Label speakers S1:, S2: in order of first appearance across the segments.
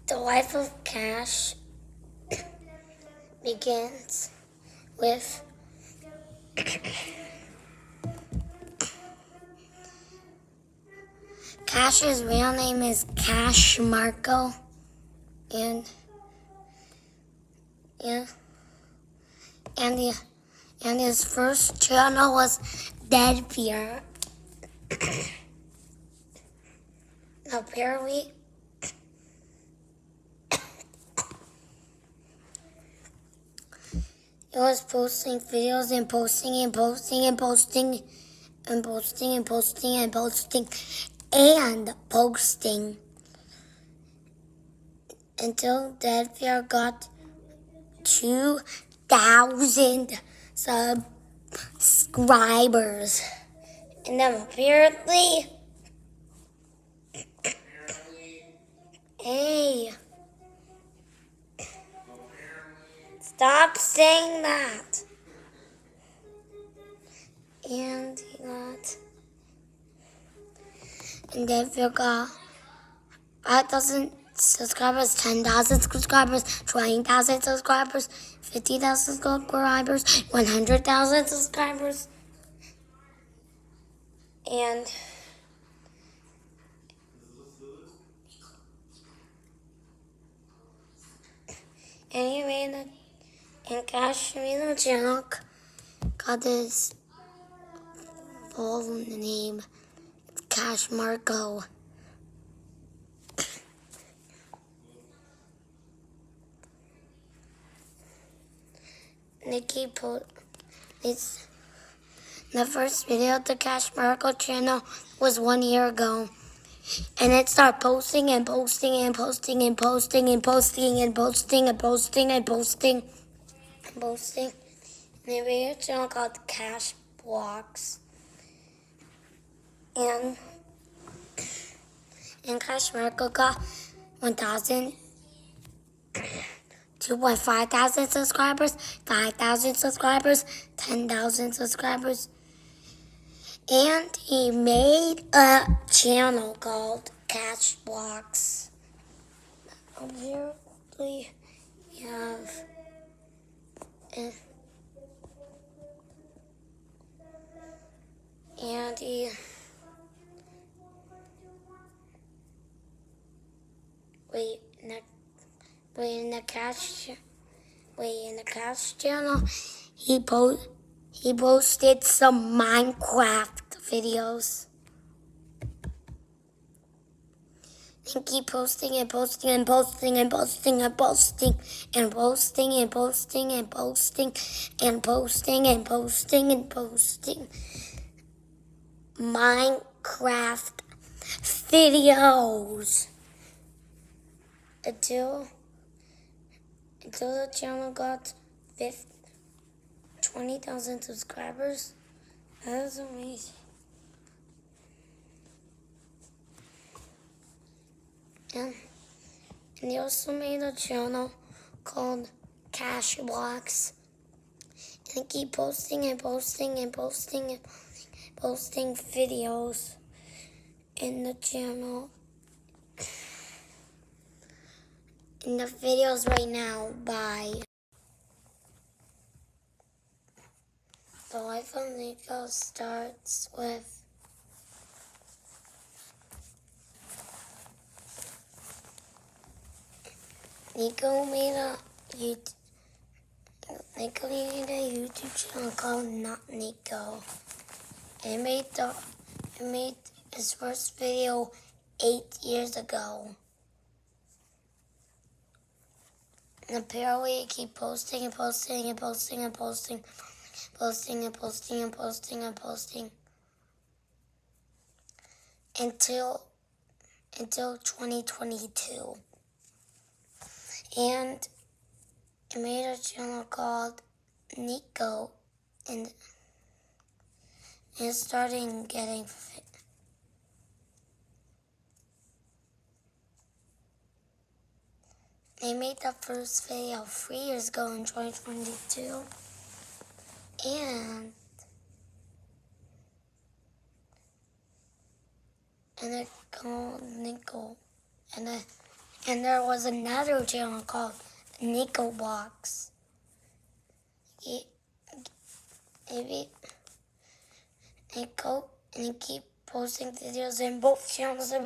S1: The life of Cash begins with Cash's real name is Cash Marco, and his first channel was Dead Fear. Apparently, he was posting videos and posting and posting and posting and posting and posting and posting and posting until Dead Fear got 2,000 subscribers. And then apparently, hey, stop saying that. And he got, and then Phil got 5,000 subscribers, 10,000 subscribers, 20,000 subscribers, 50,000 subscribers, 100,000 subscribers, and he made a, and Cash made a channel, got his full name, it's Cash Marco. It's the first video of the Cash Marco channel was 1 year ago. And it started posting and posting and posting and posting and posting and posting and posting and posting and posting. And the video channel called Cash Blocks. And Cash Marco got 1,000, 2.5 thousand subscribers, 5,000 subscribers, 10,000 subscribers. And he made a channel called Cash Blocks. Here we have and he in the Cash channel he posted some Minecraft videos. And keep posting and posting and posting and posting and posting and posting and posting and posting and posting and posting and posting Minecraft videos until the channel got 20,000 subscribers. That is amazing. And he also made a channel called Cash Blocks. And keep posting and posting and posting and posting videos in the channel. In the videos right now by The Life of Nico starts with Nico made a YouTube channel called Not Nico. And he made his first video 8 years ago. And apparently he keep posting and posting and posting and posting, posting and posting and posting and posting until 2022. And he made a channel called Nico, and it's starting getting fit. They made the first video 3 years ago in 2022. And it's called Nico. And And there was another channel called Nico Box. Nico, and he keep posting videos in both channels, and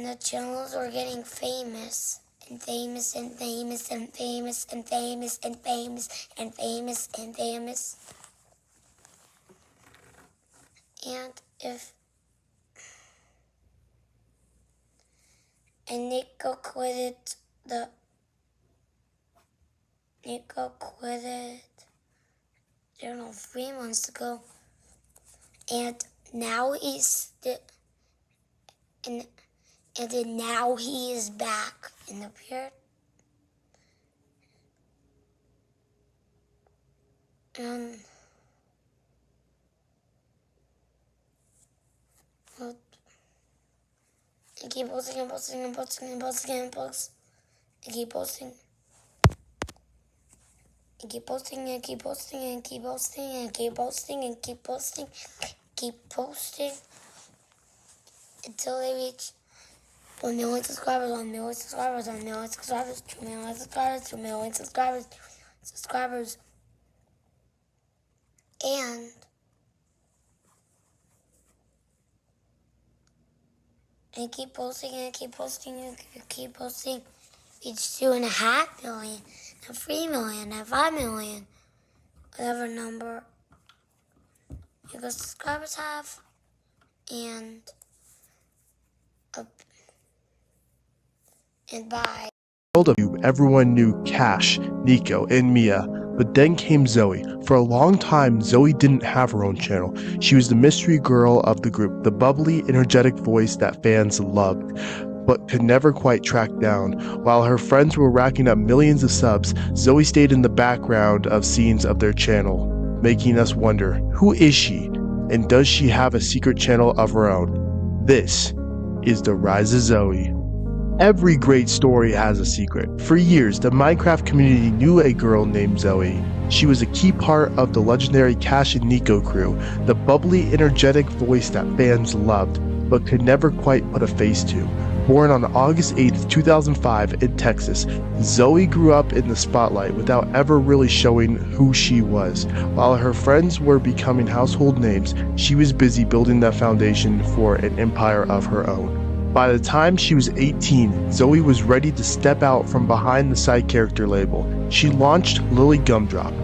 S1: the channels were getting famous. And famous. And Nico quitted journal 3 months ago, and now now he is back in the period. And I keep posting. I keep posting until they reach 1 million subscribers, 2 million subscribers, 2 million subscribers. And I keep posting. Reach 2.5 million, and 3 million, and 5 million, whatever number you guys subscribers have, and bye.
S2: Everyone knew Cash, Nico, and Mia, but then came Zoe. For a long time, Zoe didn't have her own channel. She was the mystery girl of the group, the bubbly, energetic voice that fans loved, but could never quite track down. While her friends were racking up millions of subs, Zoe stayed in the background of scenes of their channel, making us wonder, who is she? And does she have a secret channel of her own? This is the Rise of Zoe. Every great story has a secret. For years, the Minecraft community knew a girl named Zoe. She was a key part of the legendary Cash and Nico crew, the bubbly, energetic voice that fans loved, but could never quite put a face to. Born on August 8, 2005 in Texas, Zoe grew up in the spotlight without ever really showing who she was. While her friends were becoming household names, she was busy building that foundation for an empire of her own. By the time she was 18, Zoe was ready to step out from behind the side character label. She launched Lily Gumdrop,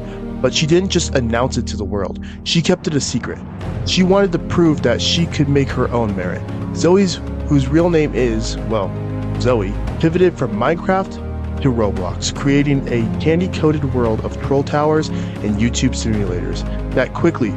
S2: but she didn't just announce it to the world. She kept it a secret. She wanted to prove that she could make her own merit. Zoe's, whose real name is, well, Zoe, pivoted from Minecraft to Roblox, creating a candy-coated world of troll towers and YouTube simulators that quickly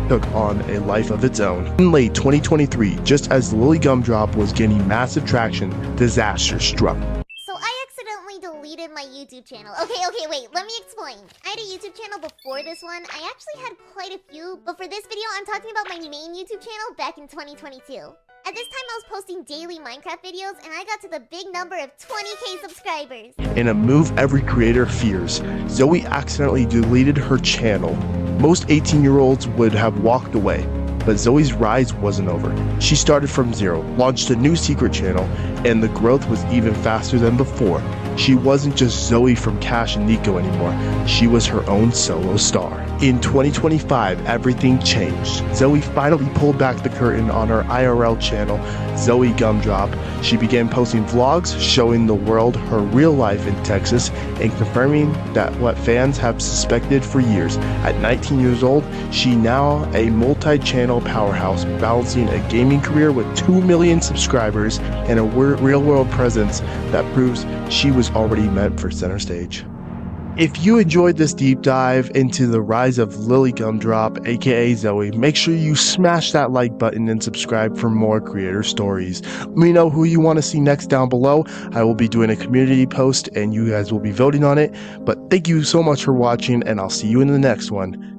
S2: took on a life of its own. In late 2023, just as Lily Gumdrop was gaining massive traction, disaster struck.
S3: So I accidentally deleted my YouTube channel. Okay, wait, let me explain. I had a YouTube channel before this one. I actually had quite a few, but for this video, I'm talking about my main YouTube channel back in 2022. At this time, I was posting daily Minecraft videos, and I got to the big number of 20k subscribers.
S2: In a move every creator fears, Zoe accidentally deleted her channel. Most 18-year-olds would have walked away, but Zoe's rise wasn't over. She started from zero, launched a new secret channel, and the growth was even faster than before. She wasn't just Zoe from Cash and Nico anymore, she was her own solo star. In 2025, everything changed. Zoe finally pulled back the curtain on her IRL channel, Zoe Gumdrop. She began posting vlogs showing the world her real life in Texas and confirming that what fans have suspected for years. At 19 years old, she now a multi-channel powerhouse, balancing a gaming career with 2 million subscribers and a real-world presence that proves she was already meant for center stage. If you enjoyed this deep dive into the rise of Lily Gumdrop, aka Zoe, make sure you smash that like button and subscribe for more creator stories. Let me know who you want to see next down below. I will be doing a community post and you guys will be voting on it. But thank you so much for watching, and I'll see you in the next one.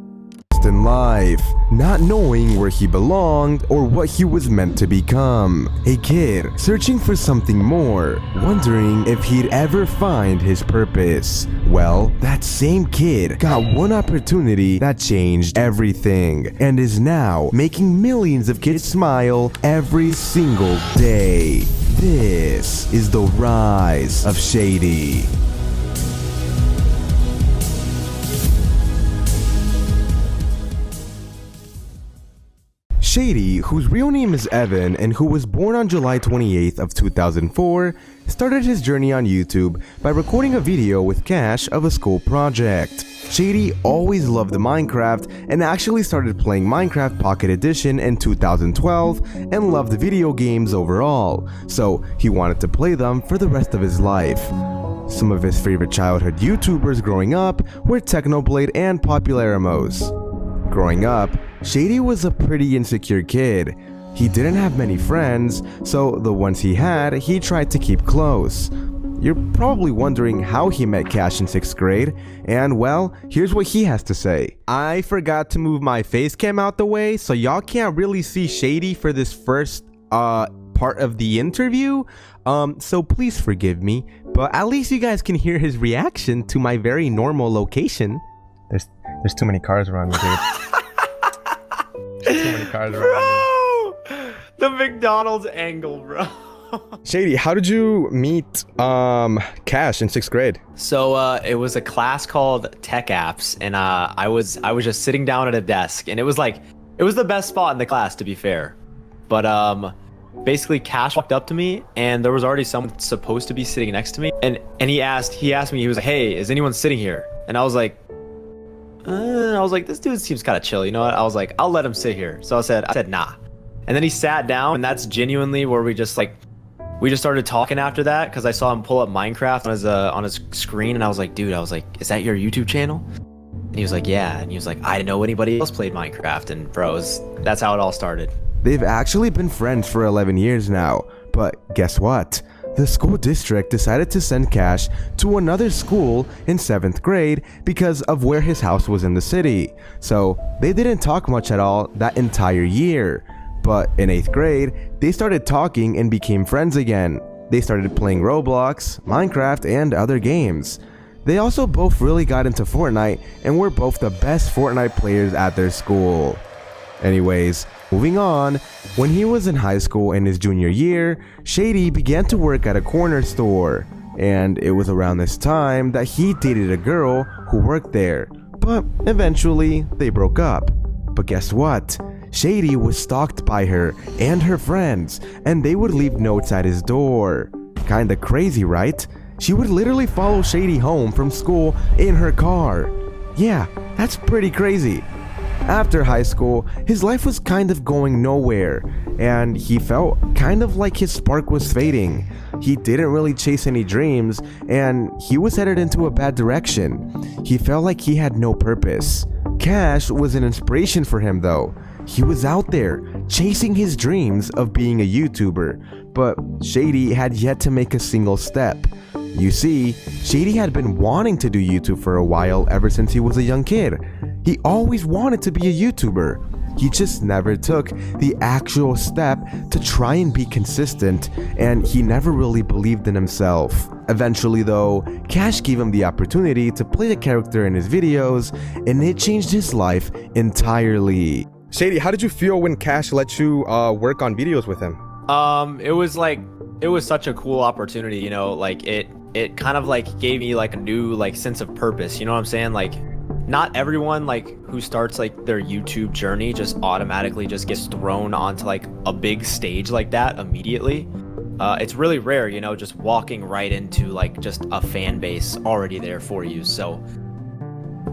S4: lost in life, not knowing where he belonged or what he was meant to become. A kid searching for something more, wondering if he'd ever find his purpose. Well, that same kid got one opportunity that changed everything and is now making millions of kids smile every single day. This is the rise of Shady. Shady, whose real name is Evan and who was born on July 28th of 2004, started his journey on YouTube by recording a video with Cash of a school project. Shady always loved Minecraft and actually started playing Minecraft Pocket Edition in 2012 and loved video games overall, so he wanted to play them for the rest of his life. Some of his favorite childhood YouTubers growing up were Technoblade and Popularamos. Growing up, Shady was a pretty insecure kid. He didn't have many friends, so the ones he had, he tried to keep close. You're probably wondering how he met Cash in 6th grade, and well, here's what he has to say. I forgot to move my face cam out the way, so y'all can't really see Shady for this first part of the interview, so please forgive me, but at least you guys can hear his reaction to my very normal location. There's too many cars around me, dude. Too many cars around me.
S5: The McDonald's angle, bro.
S4: Shady, how did you meet Cash in 6th grade?
S5: So it was a class called Tech Apps, and I was just sitting down at a desk, and it was the best spot in the class, to be fair. But basically Cash walked up to me, and there was already someone supposed to be sitting next to me, and he asked me, he was like, "Hey, is anyone sitting here?" And I was like, this dude seems kind of chill, you know what? I was like, I'll let him sit here. So I said nah. And then he sat down, and that's genuinely where we just started talking after that, because I saw him pull up Minecraft on his screen, and I was like, dude, is that your YouTube channel? And he was like, yeah. And he was like, I didn't know anybody else played Minecraft. And bros, that's how it all started.
S4: They've actually been friends for 11 years now, but guess what? The school district decided to send Cash to another school in 7th grade because of where his house was in the city. So they didn't talk much at all that entire year. But in 8th grade, they started talking and became friends again. They started playing Roblox, Minecraft, and other games. They also both really got into Fortnite and were both the best Fortnite players at their school. Anyways, moving on, when he was in high school in his junior year, Shady began to work at a corner store. And it was around this time that he dated a girl who worked there. But eventually, they broke up. But guess what? Shady was stalked by her and her friends, and they would leave notes at his door. Kinda crazy, right? She would literally follow Shady home from school in her car. Yeah, that's pretty crazy. After high school, his life was kind of going nowhere, and he felt kind of like his spark was fading. He didn't really chase any dreams, and he was headed into a bad direction. He felt like he had no purpose. Cash was an inspiration for him though. He was out there, chasing his dreams of being a YouTuber, but Shady had yet to make a single step. You see, Shady had been wanting to do YouTube for a while ever since he was a young kid. He always wanted to be a YouTuber. He just never took the actual step to try and be consistent, and he never really believed in himself. Eventually though, Cash gave him the opportunity to play the character in his videos, and it changed his life entirely. Shady, how did you feel when Cash let you work on videos with him?
S5: It was such a cool opportunity, you know, like it kind of like gave me like a new like sense of purpose, you know what I'm saying? Like, not everyone like who starts like their YouTube journey just automatically just gets thrown onto like a big stage like that immediately. It's really rare, you know, just walking right into like just a fan base already there for you. So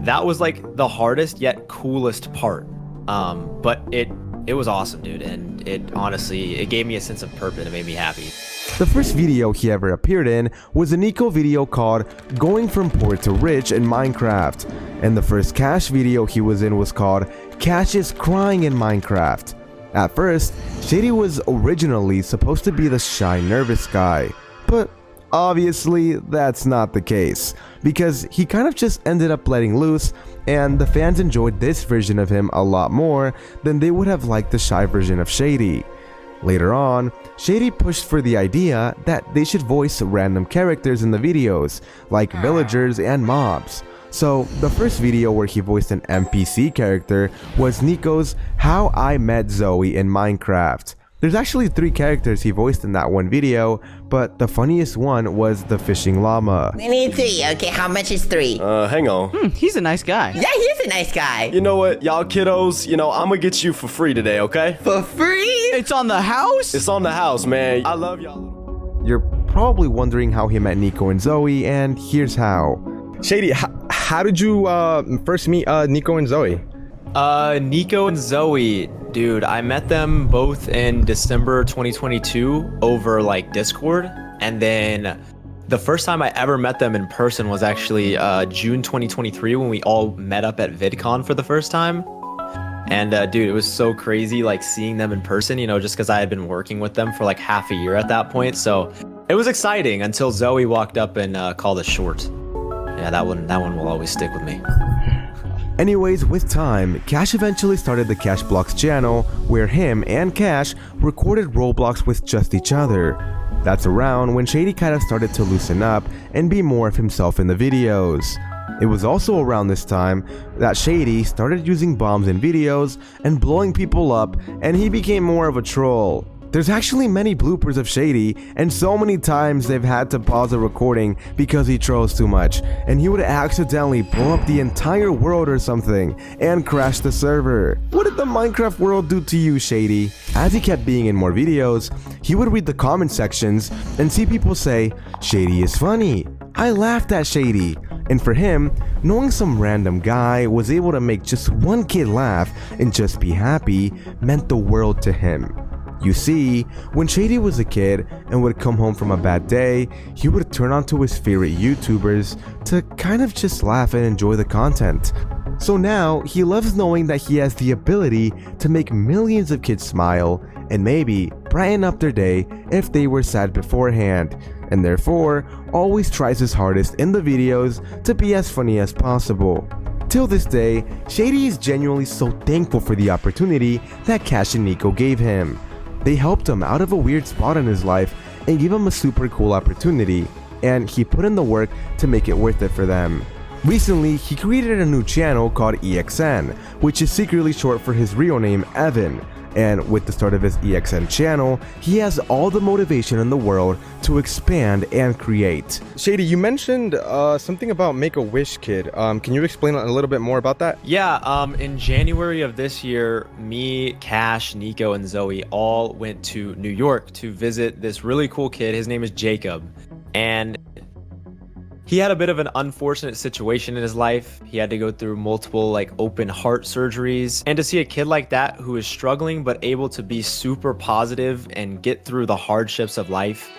S5: that was like the hardest yet coolest part. But it was awesome, dude, and it gave me a sense of purpose. It made me happy.
S4: The first video he ever appeared in was a Nico video called Going From Poor to Rich in Minecraft, and the first Cash video he was in was called Cash is Crying in Minecraft. At first, Shady was originally supposed to be the shy, nervous guy, but obviously that's not the case. because he kind of just ended up letting loose, and the fans enjoyed this version of him a lot more than they would have liked the shy version of Shady. Later on, Shady pushed for the idea that they should voice random characters in the videos, like villagers and mobs. So, the first video where he voiced an NPC character was Nico's How I Met Zoe in Minecraft. There's actually 3 characters he voiced in that one video, but the funniest one was the fishing llama.
S6: We need 3. Okay, how much is 3?
S7: Hang on.
S8: He's a nice guy.
S6: Yeah, he's a nice guy.
S7: You know what, y'all kiddos, I'm gonna get you for free today, okay?
S6: For free?
S8: It's on the house?
S7: It's on the house, man. I love y'all.
S4: You're probably wondering how he met Nico and Zoe, and here's how.
S9: Shady, how did you first meet Nico and Zoe?
S5: Nico and Zoe, dude, I met them both in December 2022 over like Discord, and then the first time I ever met them in person was actually June 2023 when we all met up at VidCon for the first time. And dude, it was so crazy like seeing them in person, just because I had been working with them for like half a year at that point. So it was exciting until Zoe walked up and called us short. Yeah, that one will always stick with me.
S4: Anyways, with time, Cash eventually started the Cash Blocks channel, where him and Cash recorded Roblox with just each other. That's around when Shady kind of started to loosen up and be more of himself in the videos. It was also around this time that Shady started using bombs in videos and blowing people up, and he became more of a troll. There's actually many bloopers of Shady, and so many times they've had to pause a recording because he trolls too much, and he would accidentally blow up the entire world or something and crash the server. What did the Minecraft world do to you, Shady? As he kept being in more videos, he would read the comment sections and see people say, "Shady is funny. I laughed at Shady." And for him, knowing some random guy was able to make just one kid laugh and just be happy meant the world to him. You see, when Shady was a kid and would come home from a bad day, he would turn on to his favorite YouTubers to kind of just laugh and enjoy the content. So now, he loves knowing that he has the ability to make millions of kids smile and maybe brighten up their day if they were sad beforehand, and therefore always tries his hardest in the videos to be as funny as possible. Till this day, Shady is genuinely so thankful for the opportunity that Cash and Nico gave him. They helped him out of a weird spot in his life and gave him a super cool opportunity, and he put in the work to make it worth it for them. Recently, he created a new channel called EXN, which is secretly short for his real name, Evan. And with the start of his EXN channel, he has all the motivation in the world to expand and create.
S9: Shady, you mentioned something about Make-A-Wish Kid. Can you explain a little bit more about that?
S5: Yeah, in January of this year, me, Cash, Nico, and Zoe all went to New York to visit this really cool kid. His name is Jacob, and he had a bit of an unfortunate situation in his life. He had to go through multiple open heart surgeries, and to see a kid like that who is struggling but able to be super positive and get through the hardships of life,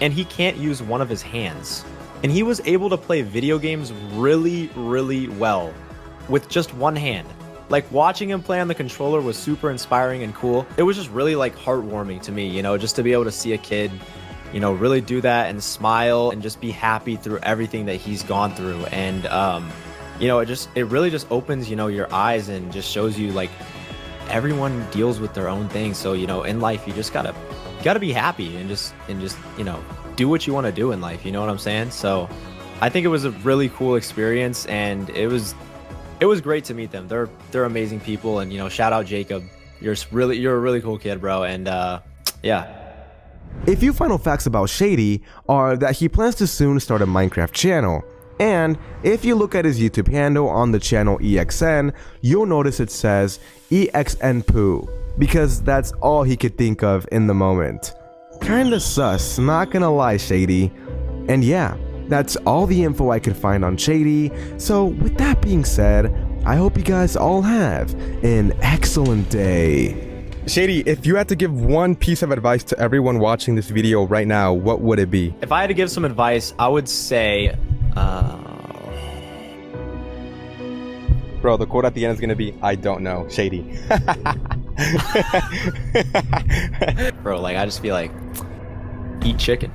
S5: and he can't use one of his hands, and he was able to play video games really, really well with just one hand. Watching him play on the controller was super inspiring and cool. It was just really heartwarming to me, just to be able to see a kid really do that and smile and just be happy through everything that he's gone through. And it really just opens your eyes and just shows you everyone deals with their own things. So in life you just gotta be happy and just do what you want to do in life, you know what I'm saying? So I think it was a really cool experience, and it was great to meet them. They're amazing people, and shout out Jacob. You're a really cool kid, bro. And yeah.
S4: A few final facts about Shady are that he plans to soon start a Minecraft channel, and if you look at his YouTube handle on the channel EXN, you'll notice it says EXN Poo, because that's all he could think of in the moment. Kinda sus, not gonna lie, Shady. And yeah, that's all the info I could find on Shady, so with that being said, I hope you guys all have an excellent day.
S9: Shady, if you had to give one piece of advice to everyone watching this video right now, what would it be?
S5: If I had to give some advice, I would say,
S9: Bro, the quote at the end is gonna be, "I don't know, Shady."
S5: Bro, I just be eat chicken.